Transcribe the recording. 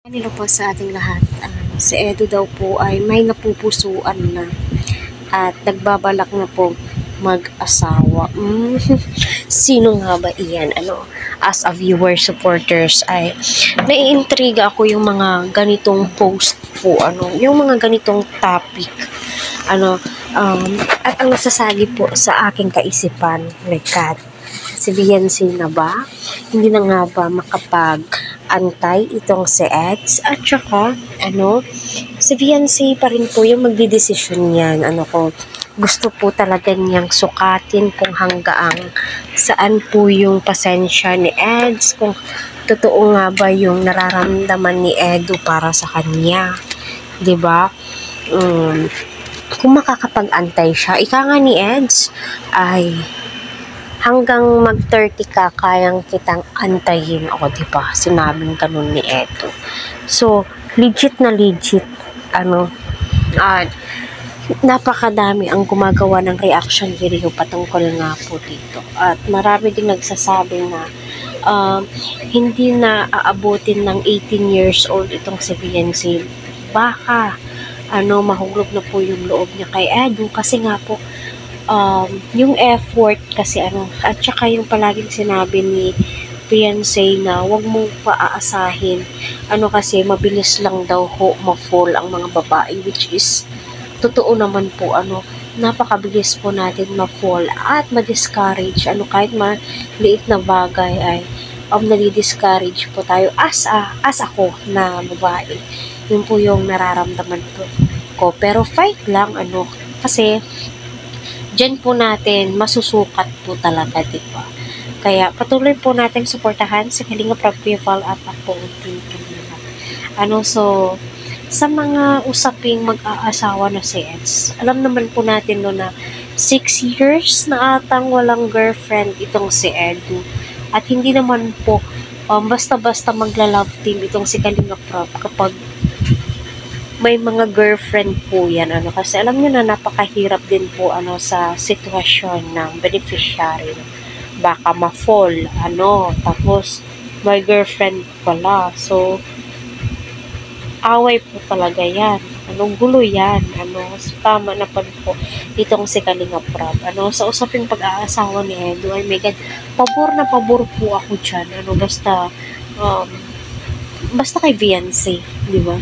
Kanino po sa ating lahat, si Edu daw po ay may napupusuan na at nagbabalak na po mag-asawa. Sino nga ba iyan? As a viewer, supporters ay naiintriga ako yung mga ganitong post po, yung mga ganitong topic. At ang nasasagi po sa aking kaisipan, my God, si Beyonce na ba? Hindi na nga ba makapag-antay itong si Eds? At saka, si Beyonce pa rin po yung magdidesisyon yan. Gusto po talaga niyang sukatin kung hanggaang saan po yung pasensya ni Eds, kung totoo nga ba yung nararamdaman ni Edu para sa kanya. 'Di ba? Kung makakapag-antay siya, ika nga ni Eds ay hanggang mag-30 ka, kayang kitang antayin. Diba? Sinabing ganun ni Edu. So, legit na legit, napakadami ang gumagawa ng reaction video patungkol nga po dito. At marami din nagsasabi na hindi na aabutin ng 18 years old itong si Beyonce. Baka mahulog na po yung loob niya kay Edu kasi nga po yung effort kasi at saka yung palaging sinabi ni Beyonce na wag mo paaasahin kasi mabilis lang daw ma-fall ang mga babae, which is totoo naman po, napakabilis po natin ma-fall at ma-discourage. Kahit maliit na bagay ay nadi-discourage po tayo as ako na babae. Yun po yung nararamdaman ko. Pero fight lang, kasi dyan po natin masusukat po talaga, diba? Kaya patuloy po natin suportahan si Kalinga Prab at ako, Team Kalinga. So, sa mga usaping mag-aasawa na si Eds, alam naman po natin na 6 years na atang walang girlfriend itong si Edu. At hindi naman po basta-basta magla-love team itong si Kalinga Prab kapag may mga girlfriend po yan. Kasi alam nyo na napakahirap din po sa sitwasyon ng beneficiary. Baka ma-fall, tapos may girlfriend pala. So, away po talaga yan. Gulo yan. Tama na pa po itong si Kalinga Prab. Sa usaping pag-aasawa ni Edu, ay may pabor na pabor po ako dyan. Basta kay Beyonce, di ba?